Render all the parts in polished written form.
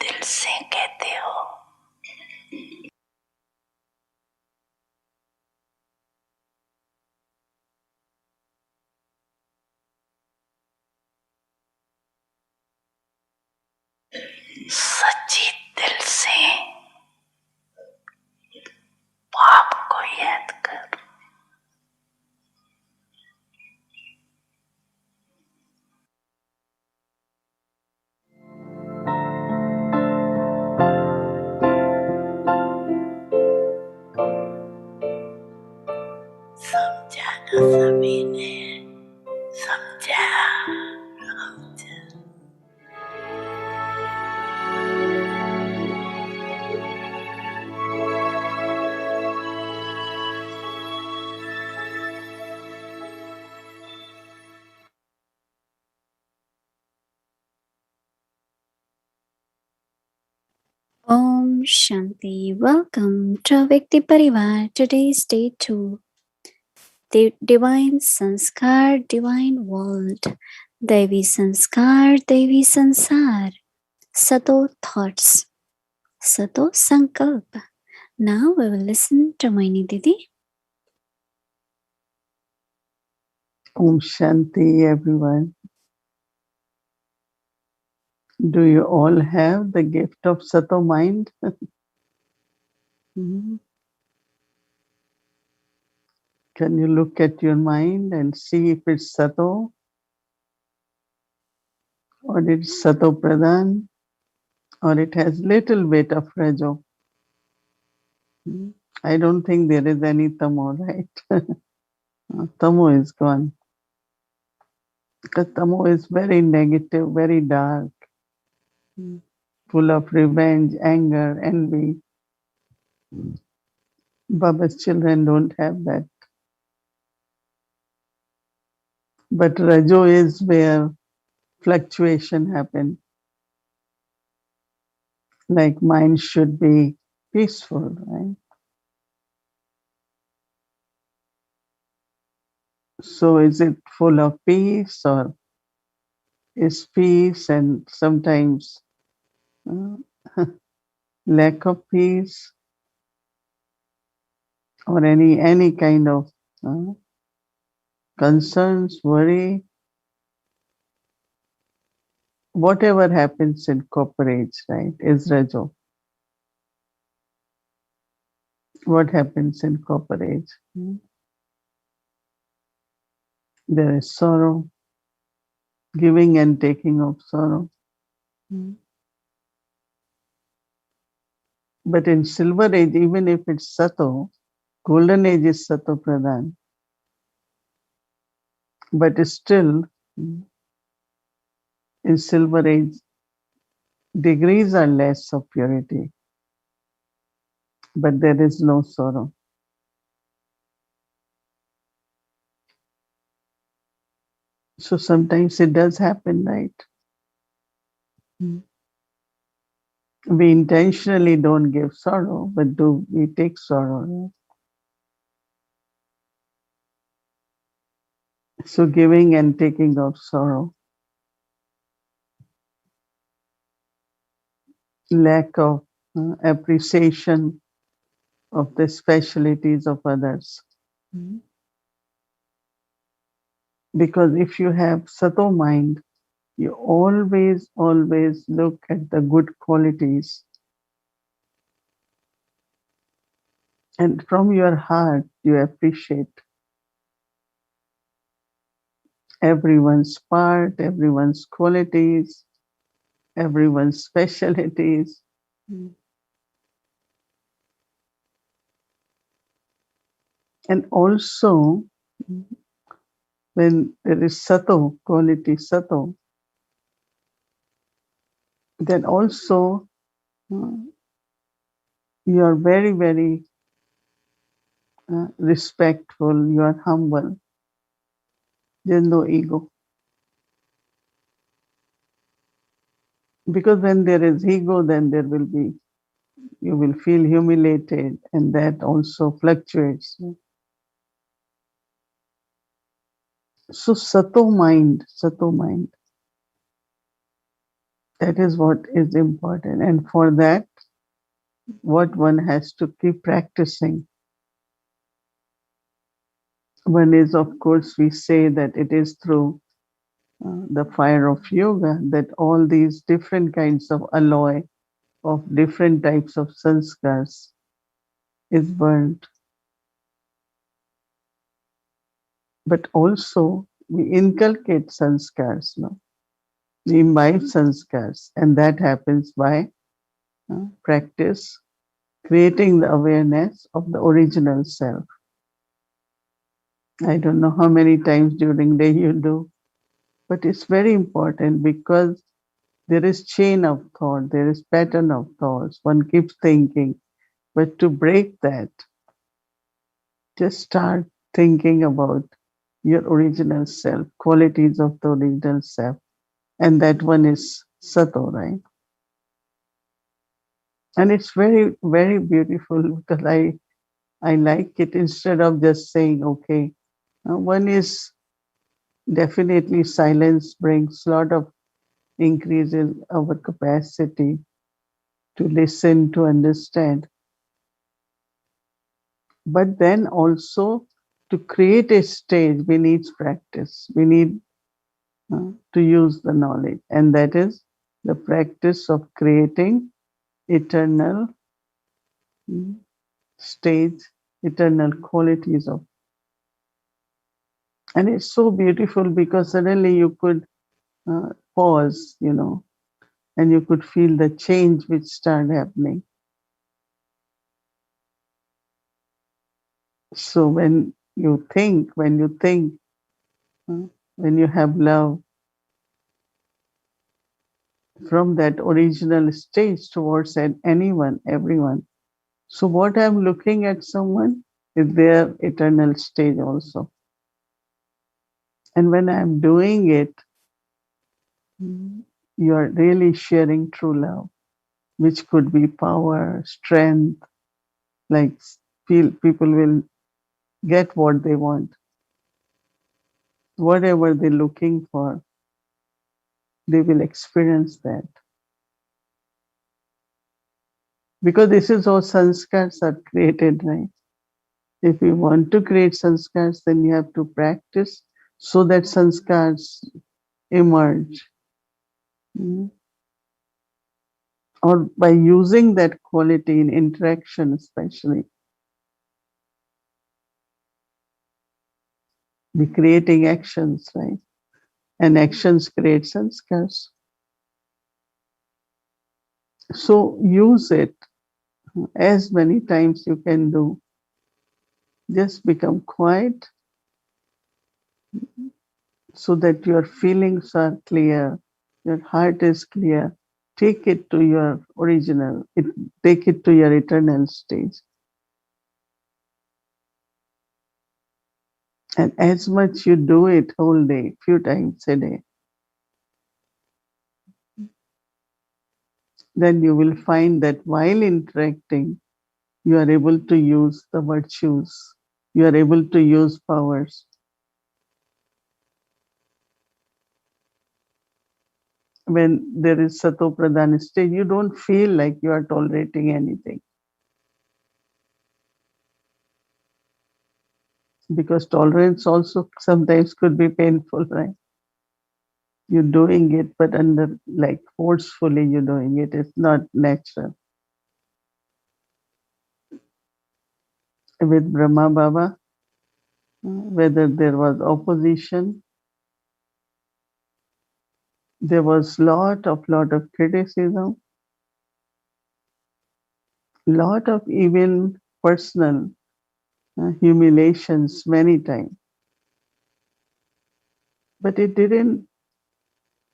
दिल से कहते हो। सच्ची दिल से बाप को याद कर। समझा ना सभी ने, समझा। Om Shanti. Welcome to Vikti Parivar. Today's day 2. The Divine Sanskar, Divine World. Devi Sanskar, Devi Sansar. Sato Thoughts. Sato Sankalp. Now we will listen to Mohini Didi. Om Shanti, everyone. Do you all have the gift of Sato mind? Mhm. Can you look at your mind and see if it's Sato or it's Sato Pradhan or it has little bit of Rajo? I don't think there is any Tamo, right? Tamo is gone. Because Tamo is very negative, very dark, full of revenge, anger, envy. Baba's children don't have that. But Rajo is where fluctuation happens. Like mind should be peaceful, right? So is it full of peace or is peace and sometimes lack of peace or any kind of concerns, worry? Whatever happens in corporate, right, is Rajo. What happens in corporate? There is sorrow, giving and taking of sorrow. But in Silver Age, even if it's Sato, Golden Age is Sato Pradhan. But still, in Silver Age, degrees are less of purity, but there is no sorrow. So sometimes it does happen, right? We intentionally don't give sorrow, but do we take sorrow? Right? So giving and taking of sorrow, lack of appreciation of the specialities of others. Because if you have Sato mind, you always look at the good qualities. And from your heart, you appreciate everyone's part, everyone's qualities, everyone's specialities. And also, when there is Sato, quality Sato, then also you are very respectful, you are humble. There's no ego. Because when there is ego, then there will be, you will feel humiliated, and that also fluctuates. So Sato mind, That is what is important. And for that, what one has to keep practicing. One is, of course, we say that it is through the fire of yoga that all these different kinds of alloy of different types of sanskars is burned. But also we inculcate sanskars, no? We imbibe sanskars, and that happens by practice, creating the awareness of the original self. I don't know how many times during the day you do, but it's very important because there is chain of thought, there is pattern of thoughts. One keeps thinking, but to break that, just start thinking about your original self, qualities of the original self, and that one is Sato, right? And it's very, very beautiful because I like it instead of just saying, okay, one is definitely silence brings a lot of increase in our capacity to listen, to understand. But then also to create a stage, we need practice. We need to use the knowledge. And that is the practice of creating eternal stage, eternal qualities of. And it's so beautiful because suddenly you could pause, and you could feel the change which started happening. So when you think, when you have love from that original stage towards anyone, everyone. So what I'm looking at someone is their eternal stage also. And when I'm doing it, you are really sharing true love, which could be power, strength, like feel people will get what they want, whatever they're looking for, they will experience that. Because this is how sanskars are created, right? If you want to create sanskars, then you have to practice so that sanskars emerge. Or by using that quality in interaction, especially, be creating actions, right? And actions create sanskars. So use it as many times you can do. Just become quiet so that your feelings are clear, your heart is clear. Take it to your original, take it to your eternal stage. And as much you do it whole day, few times a day, then you will find that while interacting, you are able to use the virtues, you are able to use powers. When there is Sato Pradhan stage, you don't feel like you are tolerating anything. Because tolerance also sometimes could be painful, right? You're doing it, but under like forcefully you're doing it. It's not natural. With Brahma Baba, whether there was opposition, there was lot of criticism, lot of even personal humiliations many times. But it didn't,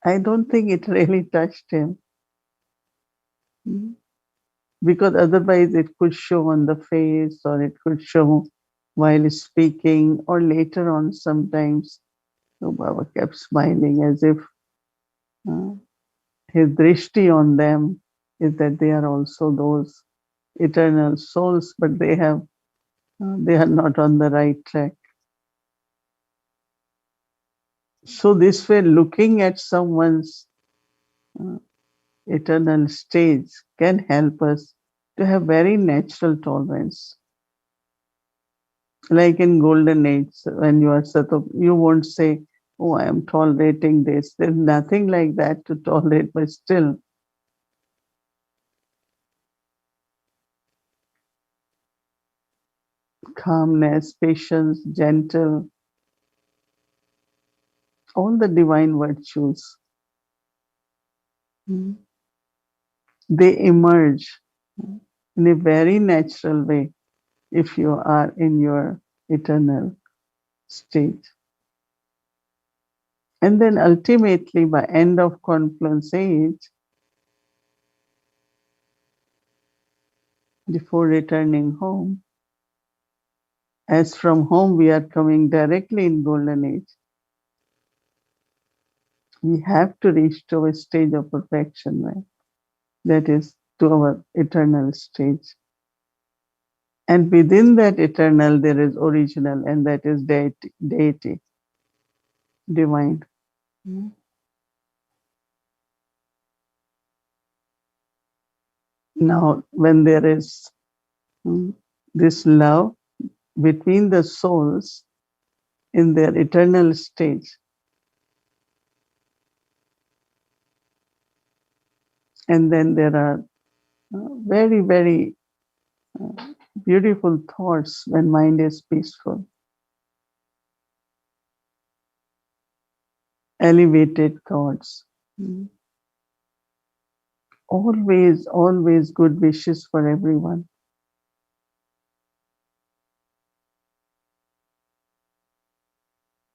I don't think it really touched him. Because otherwise it could show on the face or it could show while speaking or later on sometimes. So Baba kept smiling as if uh, his drishti on them is that they are also those eternal souls, but they are not on the right track. So this way, looking at someone's eternal stage can help us to have very natural tolerance. Like in golden age, when you are Sato, you won't say, oh, I am tolerating this. There's nothing like that to tolerate, but still, calmness, patience, gentle, all the divine virtues, they emerge in a very natural way if you are in your eternal state. And then ultimately, by end of confluence age, before returning home, as from home we are coming directly in golden age, we have to reach to a stage of perfection, right? That is to our eternal stage. And within that eternal, there is original, and that is deity, divine. Now, when there is this love between the souls in their eternal stage, and then there are very, very beautiful thoughts when mind is peaceful, elevated thoughts. Always, always good wishes for everyone.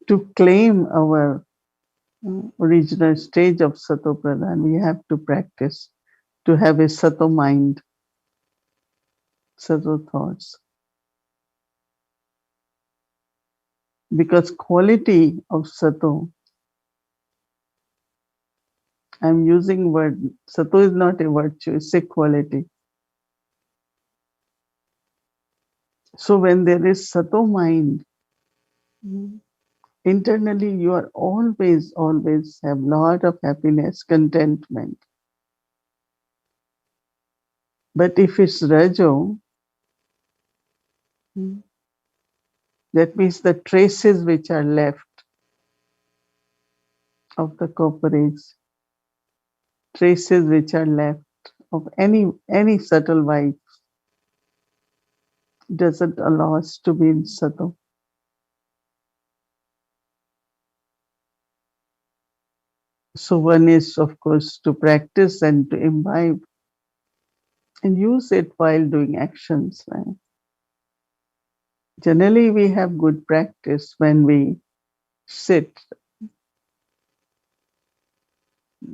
To claim our original stage of Sato Pradhan, we have to practice to have a Sato mind, Sato thoughts. Because quality of Sato, I'm using word, Sato is not a virtue, it's a quality. So when there is Sato mind, internally you are always, always have lot of happiness, contentment. But if it's Rajo, that means the traces which are left of the corporates, traces which are left of any subtle vibe doesn't allow us to be in Sato. So one is, of course, to practice and to imbibe and use it while doing actions. Right? Generally, we have good practice when we sit.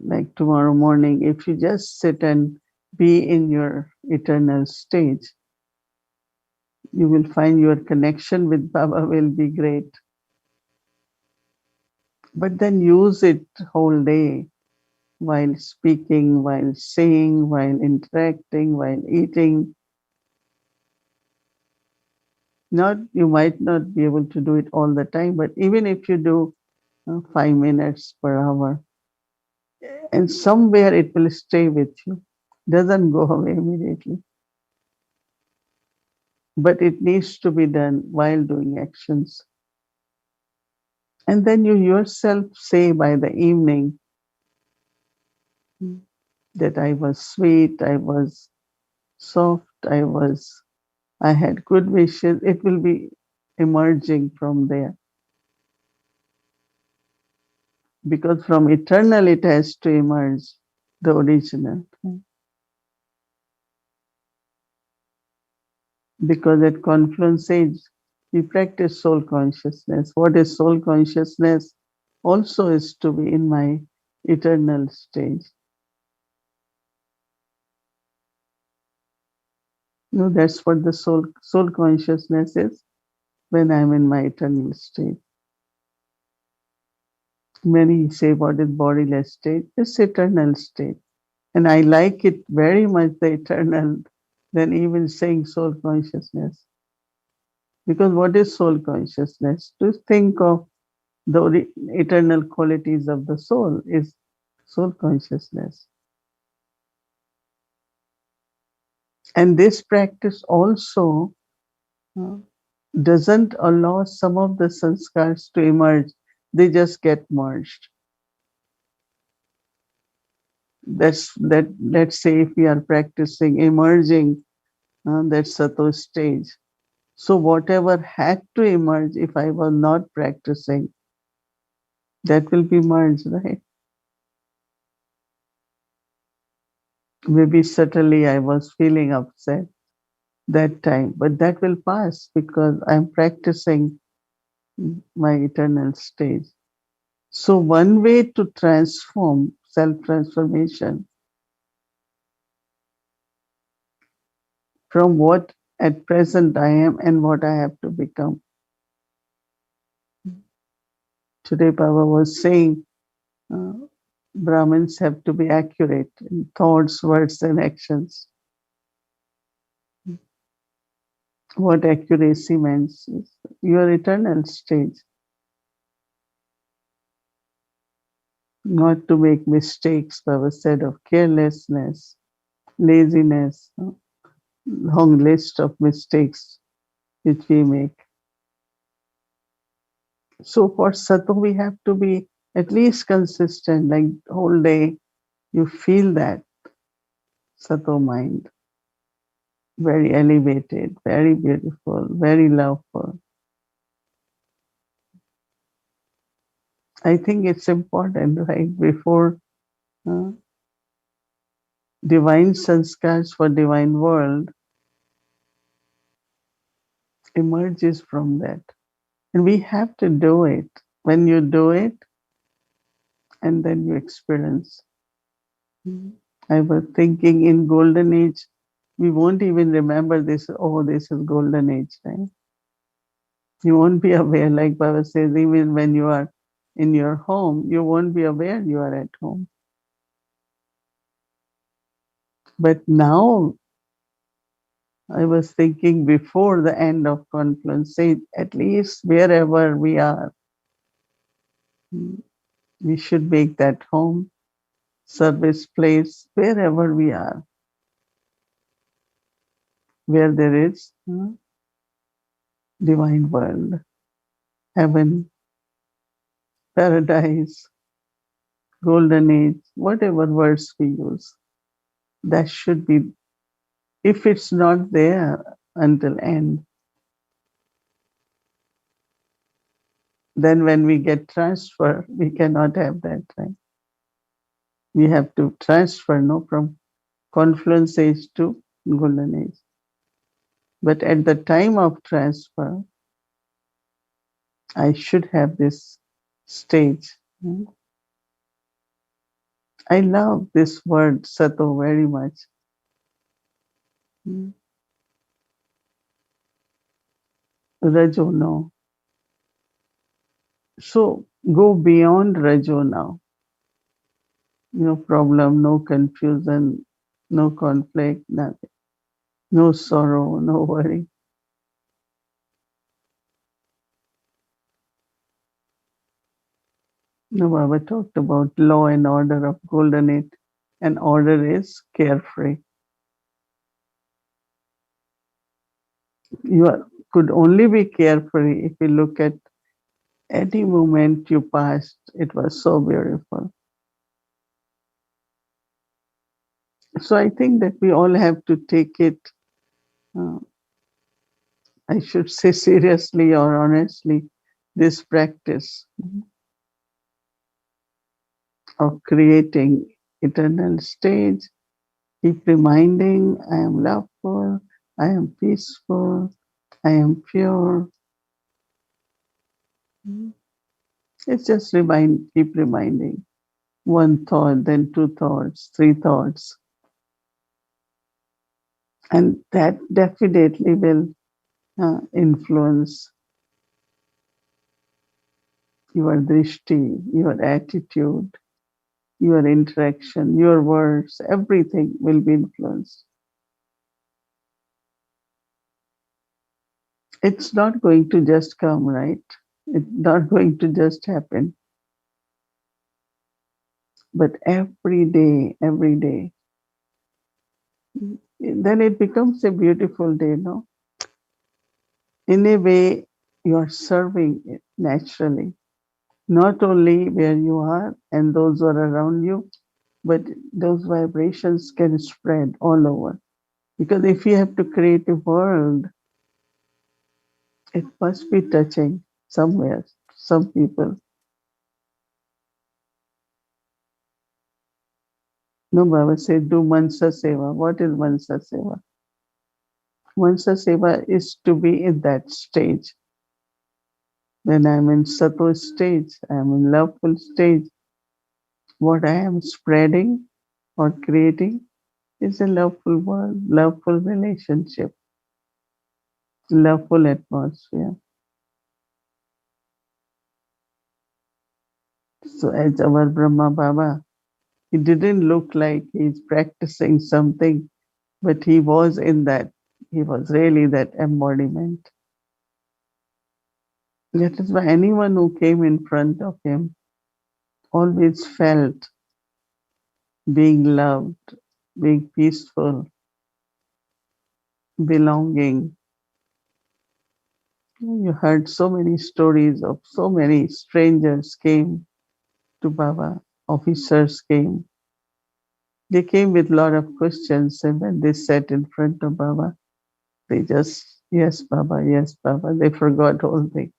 Like tomorrow morning, if you just sit and be in your eternal stage, you will find your connection with Baba will be great. But then use it whole day while speaking, while saying, while interacting, while eating. Not, you might not be able to do it all the time, but even if you do 5 minutes per hour, and somewhere it will stay with you. Doesn't go away immediately. But it needs to be done while doing actions. And then you yourself say by the evening that I was sweet, I was soft, I had good wishes. It will be emerging from there. Because from eternal it has to emerge, the original. Because at confluence age, we practice soul consciousness. What is soul consciousness? Also is to be in my eternal stage. No, that's what the soul consciousness is when I'm in my eternal state. Many say what is bodiless state? It's eternal state. And I like it very much, the eternal, than even saying soul consciousness. Because what is soul consciousness? To think of the eternal qualities of the soul is soul consciousness. And this practice also uh, doesn't allow some of the sanskars to emerge. They just get merged. Let's say if we are practicing emerging that Sato stage. So whatever had to emerge if I was not practicing, that will be merged, right? Maybe subtly I was feeling upset that time, but that will pass because I'm practicing my eternal stage. So one way to transform self-transformation from what at present I am and what I have to become. Today Baba was saying uh, Brahmins have to be accurate in thoughts, words, and actions. What accuracy means is your eternal stage, not to make mistakes, Baba said, of carelessness, laziness, long list of mistakes which we make. So for Sato, we have to be at least consistent, like whole day you feel that Sato mind, very elevated, very beautiful, very loveful. I think it's important, right? Before uh, divine sanskars for divine world emerges from that. And we have to do it. When you do it, and then you experience. I was thinking in golden age, we won't even remember this, oh, this is golden age, right? You won't be aware, like Baba says, even when you are in your home, you won't be aware you are at home. But now I was thinking before the end of confluence, say at least wherever we are, we should make that home, service place, wherever we are, where there is divine world, heaven, paradise, golden age, whatever words we use, that should be, if it's not there until end, then when we get transfer, we cannot have that, right? We have to transfer, no, from confluence age to golden age. But at the time of transfer, I should have this stage. I love this word Sato very much. Rajo, no. So go beyond Rajo now. No problem, no confusion, no conflict, nothing. No sorrow, no worry. No, Baba talked about law and order of golden age, and order is carefree. Could only be carefree if you look at any moment you passed. It was so beautiful. So I think that we all have to take it, I should say seriously or honestly, this practice of creating eternal stage. Keep reminding, I am loveful, I am peaceful, I am pure. It's just keep reminding. One thought, then two thoughts, three thoughts. And that definitely will influence your drishti, your attitude, your interaction, your words, everything will be influenced. It's not going to just come, right? It's not going to just happen. But every day, then it becomes a beautiful day, no? In a way, you are serving it naturally, not only where you are and those who are around you, but those vibrations can spread all over. Because if you have to create a world, it must be touching somewhere, some people. No, Baba said, do Mansa Seva. What is Mansa Seva? Mansa Seva is to be in that stage. When I'm in Sato stage, I'm in loveful stage. What I am spreading or creating is a loveful world, loveful relationship, loveful atmosphere. So as our Brahma Baba, he didn't look like he's practicing something, but he was in that. He was really that embodiment. That is why anyone who came in front of him always felt being loved, being peaceful, belonging. You heard so many stories of so many strangers came to Baba, officers came. They came with a lot of questions, and when they sat in front of Baba, they just, yes, Baba, yes, Baba. They forgot all things.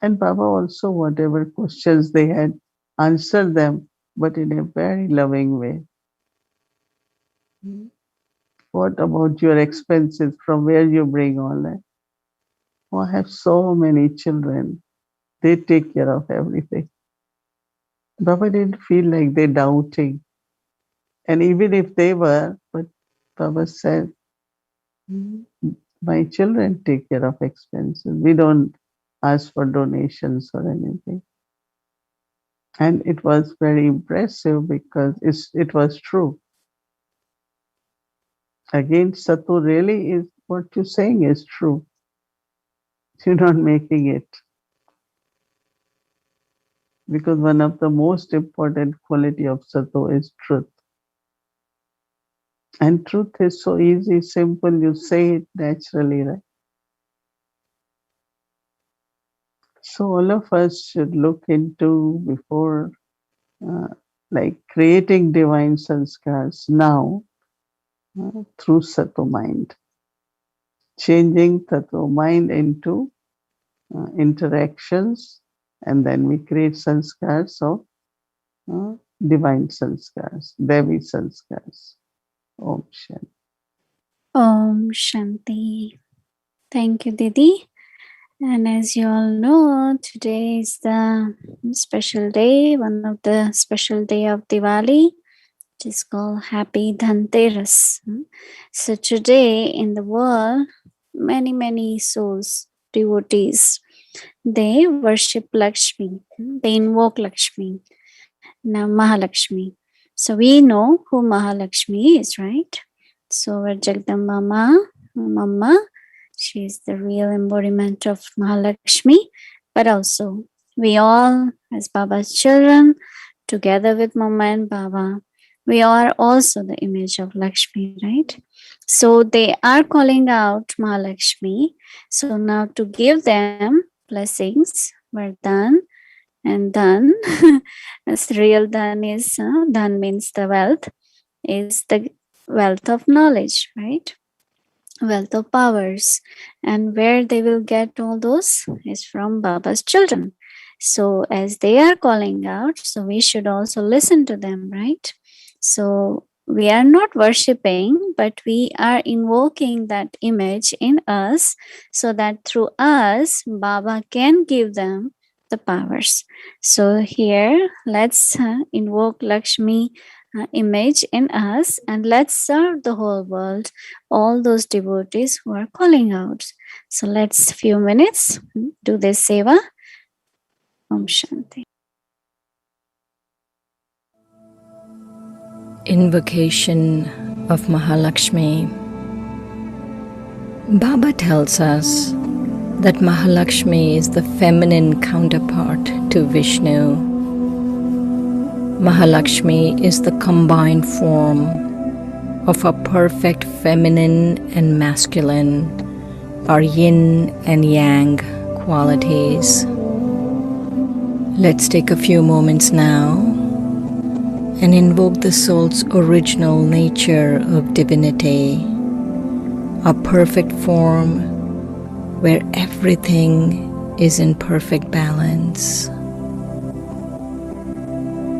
And Baba also, whatever questions they had, answered them, but in a very loving way. What about your expenses? From where you bring all that? Oh, I have so many children. They take care of everything. Baba didn't feel like they doubting. And even if they were, but Baba said, my children take care of expenses. We don't ask for donations or anything. And it was very impressive because it was true. Again, Sato really is what you're saying is true. You're not making it. Because one of the most important quality of Sato is truth. And truth is so easy, simple, you say it naturally, right? So all of us should look into before like creating divine sanskars now through Sato mind, changing Sato mind into interactions, and then we create sanskars of divine sanskars, Devi sanskars. Om Shanti. Om Shanti. Thank you, Didi. And as you all know, today is the special day, one of the special day of Diwali, which is called Happy Dhanteras. So today in the world, many souls, devotees, they worship Lakshmi. They invoke Lakshmi, now Mahalakshmi. So we know who Mahalakshmi is, right? So our Jagdamba Mama, she is the real embodiment of Mahalakshmi, but also we all, as Baba's children, together with Mama and Baba, we are also the image of Lakshmi, right? So they are calling out Mahalakshmi. So now to give them blessings, we're done. And dhan, as real dhan is, dhan means the wealth, is the wealth of knowledge, right? Wealth of powers. And where they will get all those is from Baba's children. So as they are calling out, so we should also listen to them, right? So we are not worshipping, but we are invoking that image in us so that through us, Baba can give them the powers. So here, let's invoke Lakshmi image in us, and let's serve the whole world, all those devotees who are calling out. So let's few minutes do this seva. Om Shanti. Invocation of Mahalakshmi. Baba tells us that Mahalakshmi is the feminine counterpart to Vishnu. Mahalakshmi is the combined form of a perfect feminine and masculine, our yin and yang qualities. Let's take a few moments now and invoke the soul's original nature of divinity, a perfect form where everything is in perfect balance.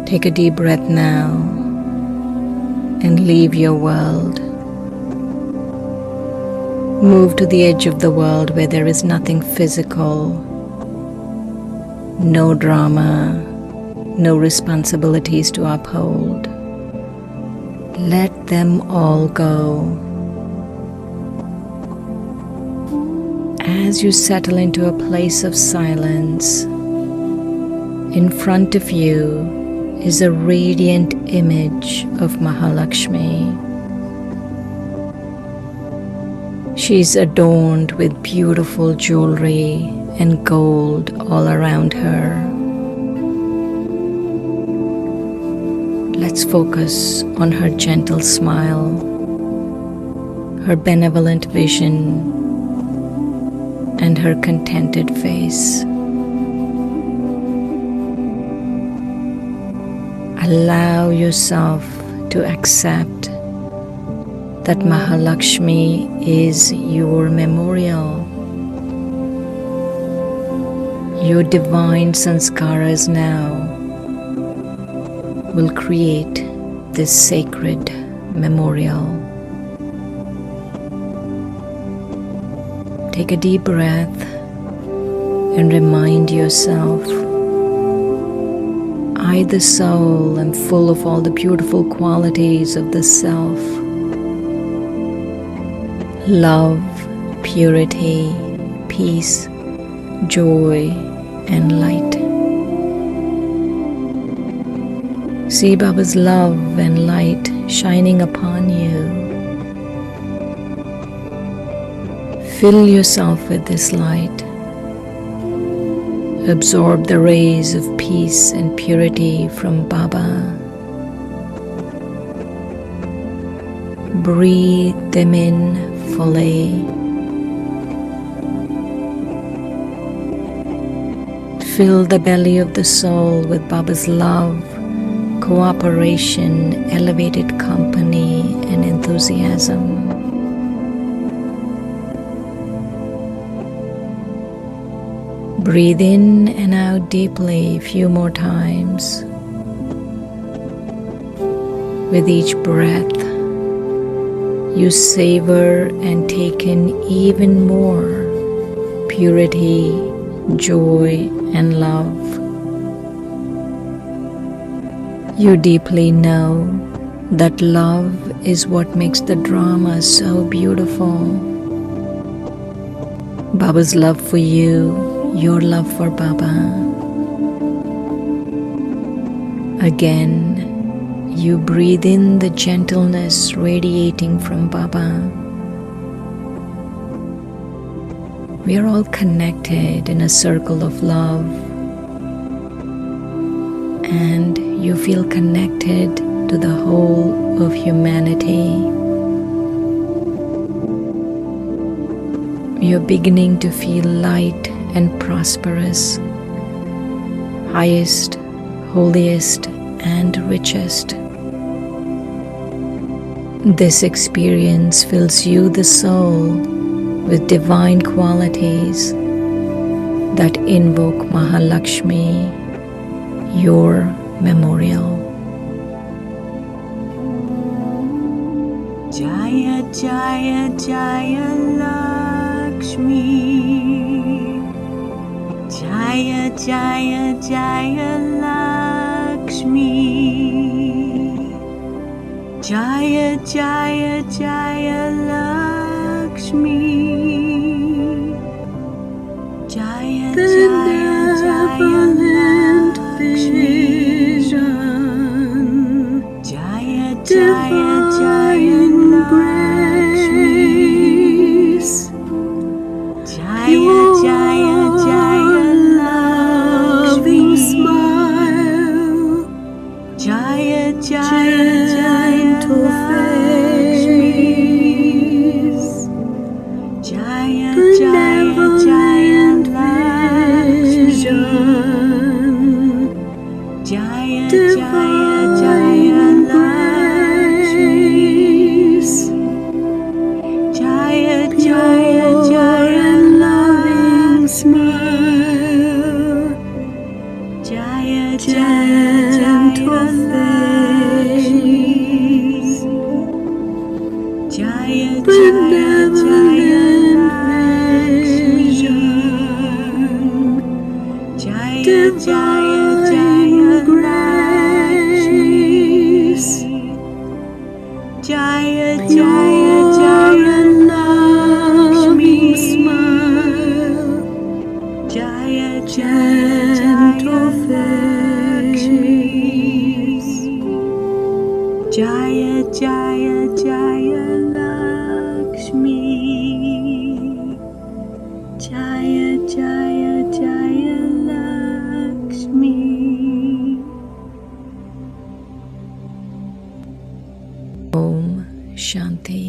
Take a deep breath now and leave your world. Move to the edge of the world where there is nothing physical, no drama, no responsibilities to uphold. Let them all go. As you settle into a place of silence, in front of you is a radiant image of Mahalakshmi. She is adorned with beautiful jewelry and gold all around her. Let's focus on her gentle smile, her benevolent vision, and her contented face. Allow yourself to accept that Mahalakshmi is your memorial. Your divine sanskaras now will create this sacred memorial. Take a deep breath and remind yourself, I, the soul, am full of all the beautiful qualities of the self. Love, purity, peace, joy, and light. See Baba's love and light shining upon you. Fill yourself with this light. Absorb the rays of peace and purity from Baba. Breathe them in fully. Fill the belly of the soul with Baba's love, cooperation, elevated company, and enthusiasm. Breathe in and out deeply a few more times. With each breath, you savor and take in even more purity, joy, and love. You deeply know that love is what makes the drama so beautiful. Baba's love for you, your love for Baba. Again, you breathe in the gentleness radiating from Baba. We are all connected in a circle of love, and you feel connected to the whole of humanity. You're beginning to feel light and prosperous, highest, holiest, and richest. This experience fills you, the soul, with divine qualities that invoke Mahalakshmi, your memorial. Jaya Jaya Jaya Lakshmi, Jaya Jaya Jaya Lakshmi, Jaya Jaya Jaya Lakshmi, Jaya Jaya Jaya Lakshmi, Jaya Jaya Jaya Lakshmi, Jaya Jaya Jaya Lakshmi, Jaya Jaya Jaya Lakshmi, Jaya benevolent vision, Jaya divine grace, Jaya pure and loving smile, Jaya gentle face, Jaya Jaya Jaya Lakshmi Jaya Jaya Jaya Lakshmi Om Shanti.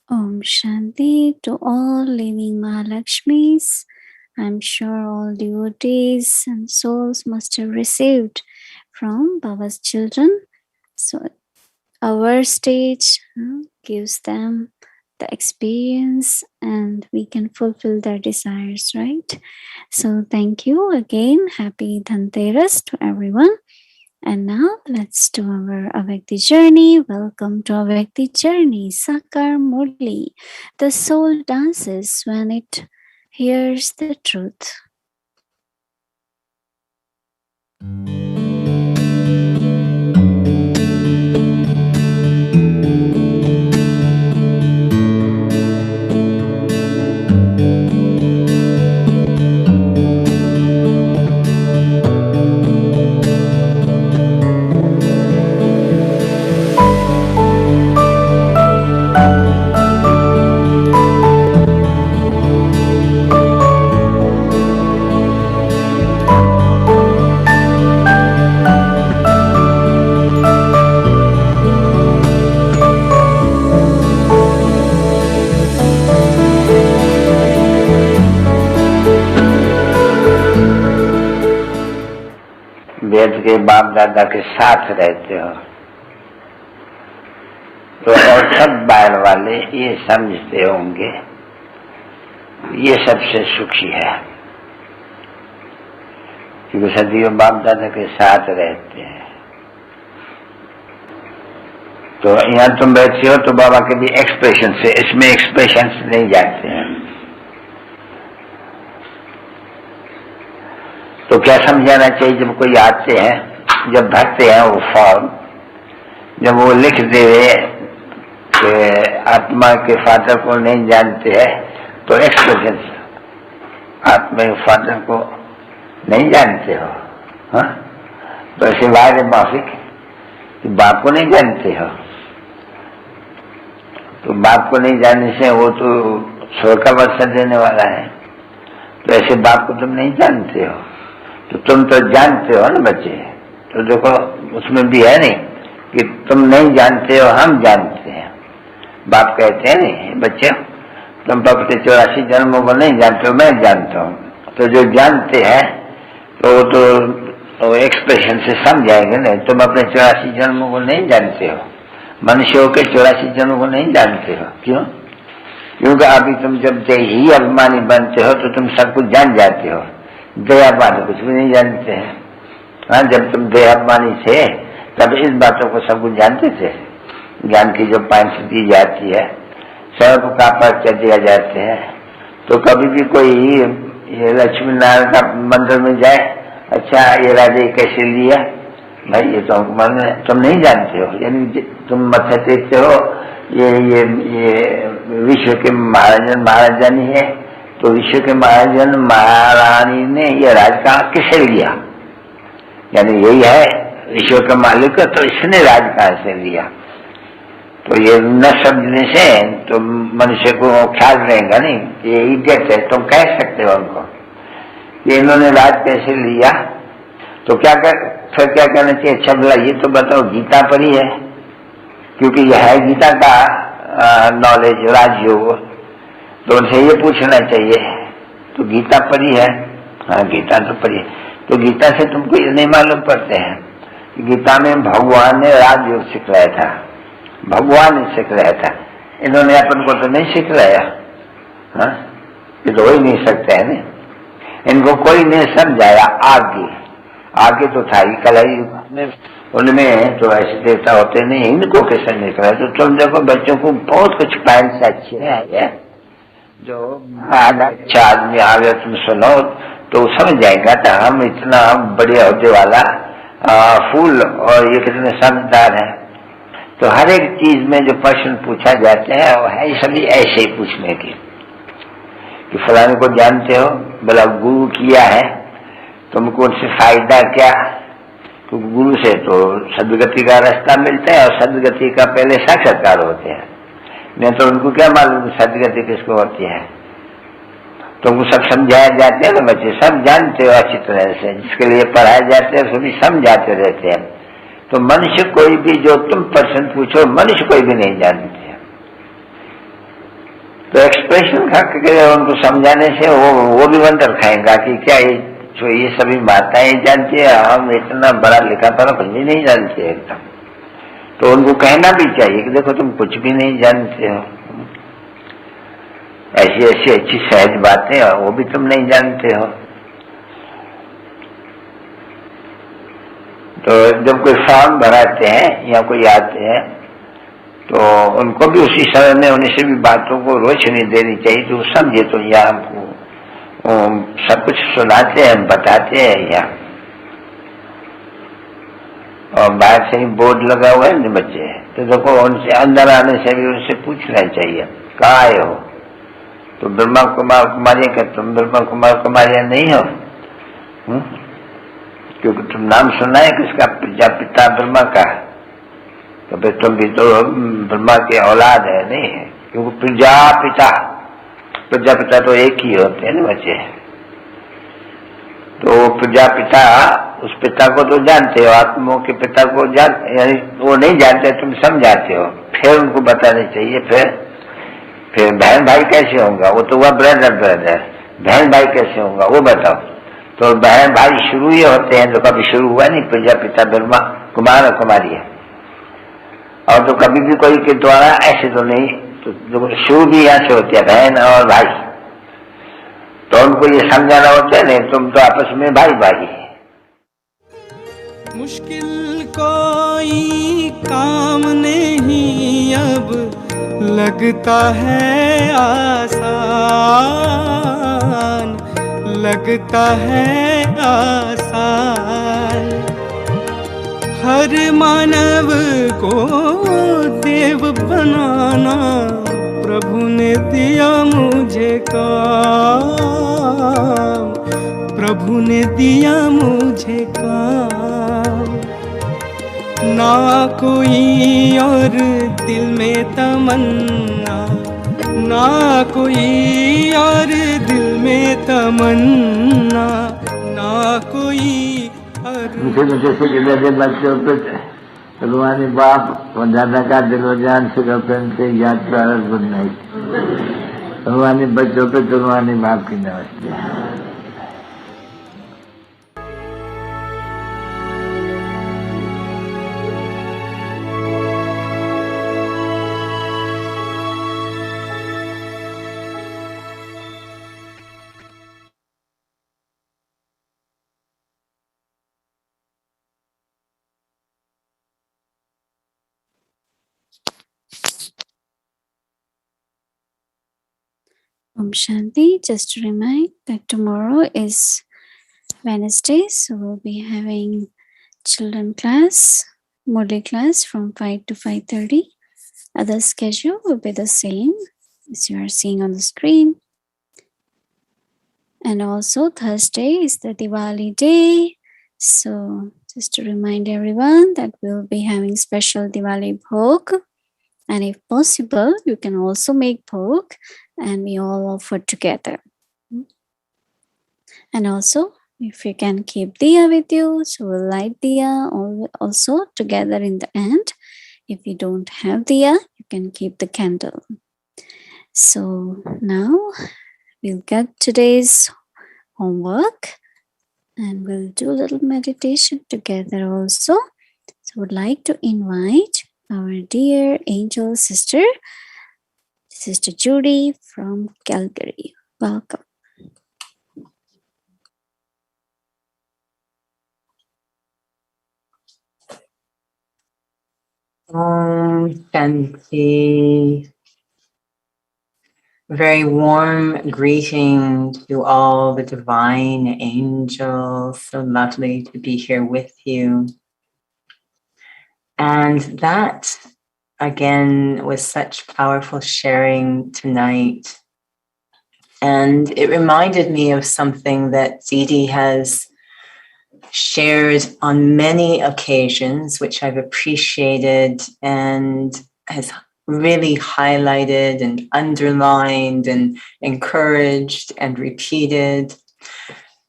Om Shanti to all living Mahalakshmis. I'm sure all devotees and souls must have received from Baba's children. So our stage gives them the experience and we can fulfill their desires, right? So thank you again. Happy Dhanteras to everyone. And now let's do our Avakti journey. Welcome to Avakti journey. Sakar Murli. The soul dances when it hears the truth. वेद के बाप दादा के साथ रहते हो तो और सब बाहर वाले ये समझते होंगे ये सबसे सुखी है क्योंकि सदियों बाप दादा के साथ रहते हैं। तो यहाँ तुम बैठे हो तो बाबा के भी एक्सप्रेशन से, इसमें एक्सप्रेशन नहीं जाते हैं। तो क्या समझाना चाहिए जब कोई आते हैं, जब भरते हैं वो फॉर्म, जब वो लिख दे कि आत्मा के फादर को नहीं जानते हैं तो एक्सप्रेशन आत्मा के फादर को नहीं जानते हो, हाँ? तो ऐसे वायरे माफिक कि बाप को नहीं जानते हो, तो बाप को नहीं जानने से वो तो स्वर्ग का वर्षा देने वाला है। तो ऐसे बाप को तुम नहीं जानते हो, तो तुम तो जानते हो ना बच्चे। तो देखो उसमें भी है नहीं कि तुम नहीं जानते हो, हम जानते हैं। बाप कहते हैं नहीं बच्चे तुम अपने 84 जन्मों को नहीं जानते हो, मैं जानता हूँ। तो जो जानते हैं तो वो तो एक्सप्रेशन से समझाएंगे नहीं। तुम अपने 84 जन्मों को नहीं जानते हो, मनुष्यों के 84 जन्मों को नहीं जानते हो। क्यों? क्योंकि अभी तुम जब ही अभिमानी बनते हो तो तुम सब कुछ जान जाते हो, दयावान कुछ भी नहीं जानते हैं। हाँ, जब तुम दयावानी थे तब इस बातों को सब कुछ जानते थे। ज्ञान की जो पांच दी जाती है सबको का परिचय दिया जाते हैं। तो कभी भी कोई ये लक्ष्मी नारायण का मंदिर में जाए, अच्छा ये राजा कैसे लिया, भाई ये तो तुम नहीं जानते हो। यानी तुम मत्था टेकते हो ये विश्व के महाराजा नहीं है, तो विश्व के महाराजन महारानी ने ये राज कहाँ किसे लिया, यानी यही है विश्व का मालिक, तो इसने राज कहाँ से लिया। तो ये न समझने से तो मनुष्य को ख्याल रहेगा नहीं, ये इडियट है। तुम कह सकते हो उनको कि इन्होंने राज कैसे लिया, तो फिर क्या कहना चाहिए, अच्छा बोला ये तो बताओ गीता पर ही है, क्योंकि यह है गीता का नॉलेज राजयोग। तो उनसे ये पूछना चाहिए तो गीता पढ़ी है, हाँ गीता तो पढ़ी है। तो गीता से तुमको ये नहीं मालूम पड़ते हैं कि गीता में भगवान ने राजयोग सिखलाया था। भगवान ही सीख रहा था, इन्होंने अपन को तो नहीं सीख रहा। हाँ, ये तो हो ही नहीं सकता है ना। इनको कोई नहीं समझाया। आगे तो था ही कलाई में, उनमें तो ऐसे देवता होते नहीं, इनको कैसे निकला। तो तुम देखो बच्चों को बहुत कुछ पैंट से अच्छी है, जो अच्छा आदमी आगे तुम सुनो तो समझ जाएगा तो हम इतना बढ़िया होने वाला फूल और ये कितने समझदार है। तो हर एक चीज में जो प्रश्न पूछा जाते हैं वो है सभी ऐसे ही पूछने की कि फलाने को जानते हो, बोला गुरु किया है, तुमको उनसे फायदा क्या? क्योंकि गुरु से तो सदगति का रास्ता मिलता है और सदगति का पहले साक्षात्कार होते हैं, नहीं तो उनको क्या मालूम सदगति किसको होती है। तुमको सब समझाया जाते हैं ना, बच्चे सब जानते हो अच्छी तरह से, जिसके लिए पढ़ाए जाते हैं सभी समझाते रहते हैं। तो मनुष्य कोई भी जो तुम प्रश्न पूछो, मनुष्य कोई भी नहीं जानते। तो एक्सप्रेशन करके उनको समझाने से वो भी वंडर खाएगा कि क्या ये सभी माताएं जानती है, हम इतना बड़ा लिखा पढ़ा कुछ भी नहीं जानते एकदम। तो उनको कहना भी चाहिए कि देखो तुम कुछ भी नहीं जानते हो, ऐसी ऐसी अच्छी सहज बातें वो भी तुम नहीं जानते हो। तो जब कोई फॉर्म भराते हैं या कोई आते हैं तो उनको भी उसी समय में उन्हें से भी बातों को रोशनी देनी चाहिए, तो समझे। तो या हमको सब कुछ सुनाते हैं, बताते हैं या, और बाहर से ही बोर्ड लगा हुआ है ना बच्चे, तो देखो उनसे अंदर आने से भी उनसे पूछना चाहिए कहाँ आए हो। तो ब्रह्मा कुमार कुमारियां क्या तुम ब्रह्मा कुमार कुमारियां नहीं हो? क्योंकि तुम नाम सुना है किसका? प्रजापिता ब्रह्मा का। तो फिर तुम भी तो ब्रह्मा के औलाद है नहीं है, क्योंकि प्रजापिता तो एक ही होते हैं ना बच्चे। तो प्रजापिता, उस पिता को तो जानते हो, आत्माओं के पिता को यानी वो नहीं जानते, तुम समझाते हो, फिर उनको बताना चाहिए। फिर बहन भाई कैसे होगा? वो तो हुआ ब्रदर, बहन भाई कैसे होगा वो बताओ। तो बहन भाई शुरू ही होते हैं, तो कभी शुरू हुआ नहीं प्रजापिता ब्रह्मा कुमार और कुमारी है, और तो कभी भी कोई के द्वारा ऐसे तो नहीं। तो शुरू भी यहाँ से होती है, बहन और भाई। तो उनको ये समझाना होता है, नहीं तुम तो आपस में भाई भाई है। मुश्किल कोई काम नहीं अब लगता है आसान, लगता है आसान। हर मानव को देव बनाना प्रभु ने दिया मुझे काम, प्रभु ने दिया मुझे काम। ना कोई और दिल में तमन्ना, ना कोई और दिल में तमन्ना, ना कोई और। तुम्हारे बाप और दादा का दिलो जान से से यात्रा गुड नाइट। तुम्हारे बच्चों पे तुम्हारे बाप की नमस्ते। Om Shanti. Just to remind that tomorrow is Wednesday, so we'll be having children class, Murli class from 5 to 5:30. Other schedule will be the same as you are seeing on the screen. And also Thursday is the Diwali day. So just to remind everyone that we'll be having special Diwali bhog. And if possible, you can also make bhog and we all offer together. And also, if you can keep diya with you, so we'll light diya also together in the end. If you don't have diya, you can keep the candle. So now we'll get today's homework and we'll do a little meditation together also. So I would like to invite our dear angel sister, Sister Judy from Calgary. Welcome. Om Shanti. Very warm greeting to all the divine angels. So lovely to be here with you. And that, again, was such powerful sharing tonight. And it reminded me of something that Didi has shared on many occasions, which I've appreciated and has really highlighted and underlined and encouraged and repeated,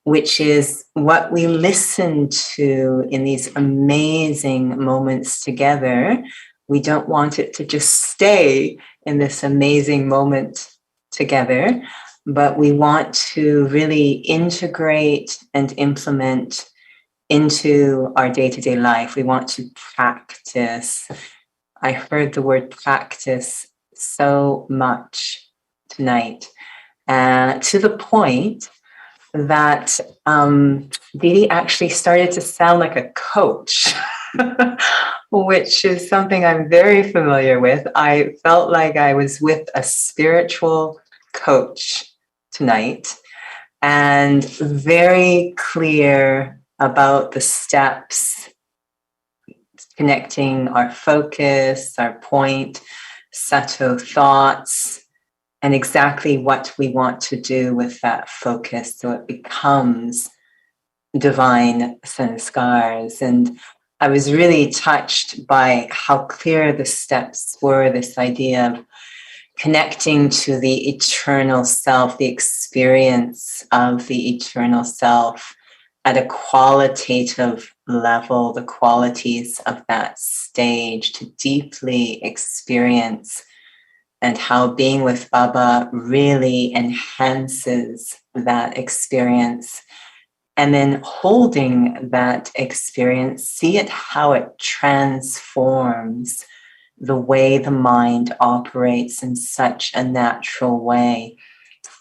which is what we listen to in these amazing moments together. We don't want it to just stay in this amazing moment together, but we want to really integrate and implement into our day-to-day life. We want to practice. I heard the word practice so much tonight, to the point that Didi actually started to sound like a coach, which is something I'm very familiar with. I felt like I was with a spiritual coach tonight, and very clear about the steps, connecting our focus, our point, Sato thoughts, and exactly what we want to do with that focus so it becomes divine sanskars. And I was really touched by how clear the steps were, this idea of connecting to the eternal self, the experience of the eternal self at a qualitative level, the qualities of that stage to deeply experience, and how being with Baba really enhances that experience. And then holding that experience, see it how it transforms the way the mind operates in such a natural way.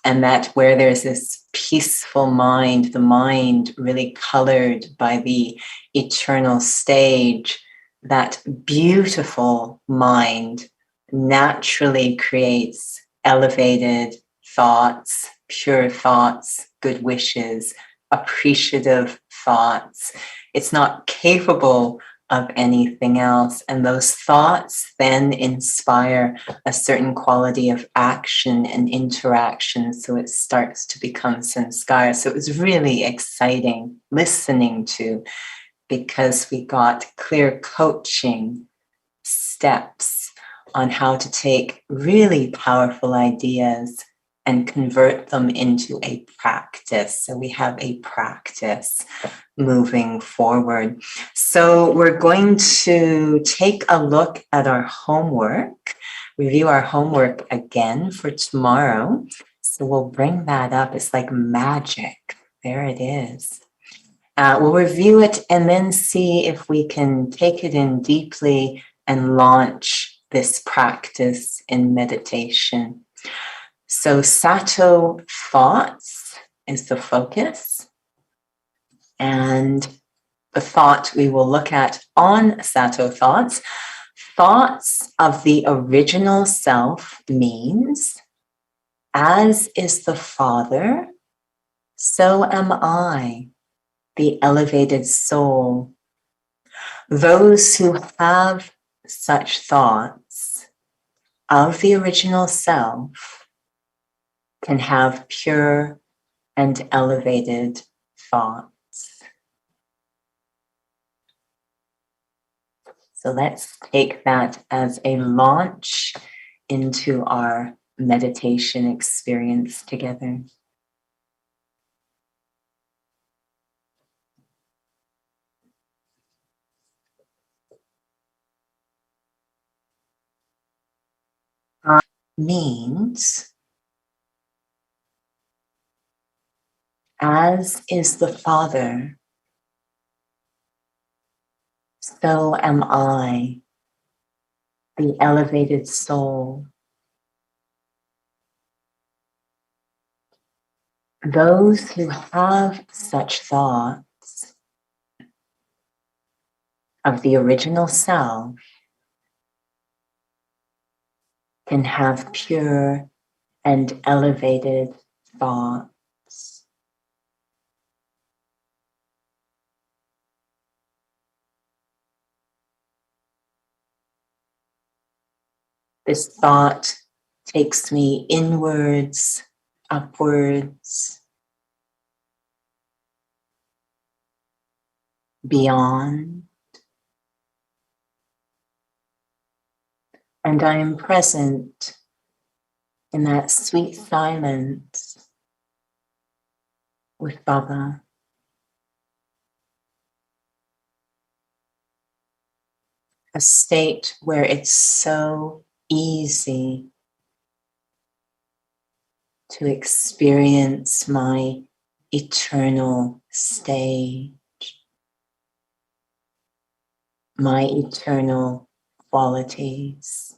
And that where there's this peaceful mind, the mind really colored by the eternal stage, that beautiful mind naturally creates elevated thoughts, pure thoughts, good wishes, appreciative thoughts. It's not capable of anything else. And those thoughts then inspire a certain quality of action and interaction. So it starts to become sanskar. So it was really exciting listening to, because we got clear coaching steps on how to take really powerful ideas and convert them into a practice. So we have a practice moving forward. So we're going to take a look at our homework, review our homework again for tomorrow. So we'll bring that up. It's like magic. There it is. We'll review it and then see if we can take it in deeply and launch this practice in meditation. So Sato thoughts is the focus. And the thought we will look at on Sato thoughts, thoughts of the original self means, as is the Father, so am I, the elevated soul. Those who have such thoughts of the original self can have pure and elevated thoughts. So let's take that as a launch into our meditation experience together. Means, as is the Father, so am I, the elevated soul. Those who have such thoughts of the original self can have pure and elevated thoughts. This thought takes me inwards, upwards, beyond, and I am present in that sweet silence with Baba. A state where it's so easy to experience my eternal stage, my eternal qualities.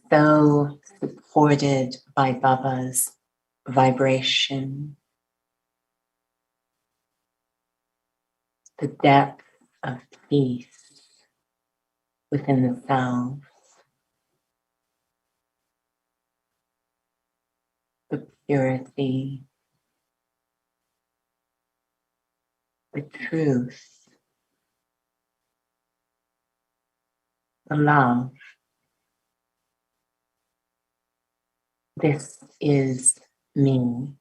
So supported by Baba's vibration, the depth of peace within the self, the purity, the truth, the love. This is me,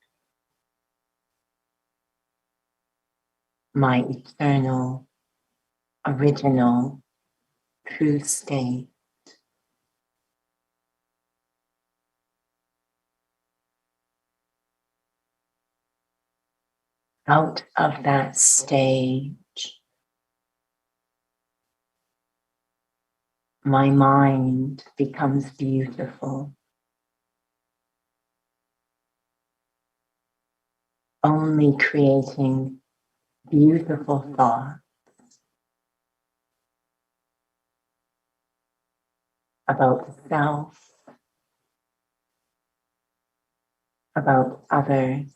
my eternal, original, true state. Out of that stage, my mind becomes beautiful. Only creating beautiful thoughts about the self, about others,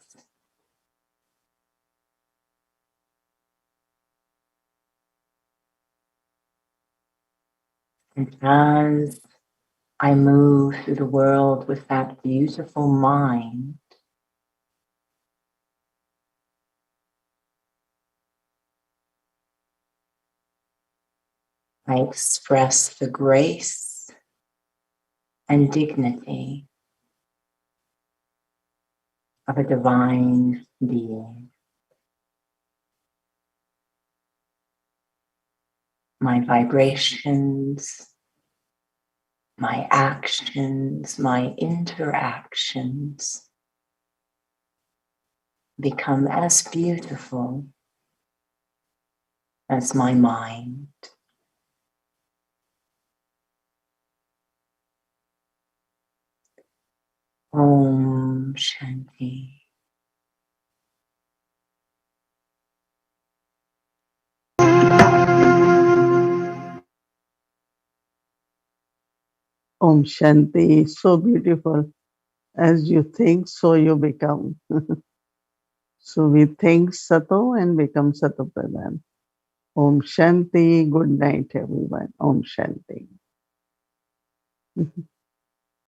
and as I move through the world with that beautiful mind, I express the grace and dignity of a divine being. My vibrations, my actions, my interactions become as beautiful as my mind. Om Shanti. Om Shanti, so beautiful. As you think, so you become. So we think Sato and become Sato Pradhan. Om Shanti. Good night, everyone. Om Shanti.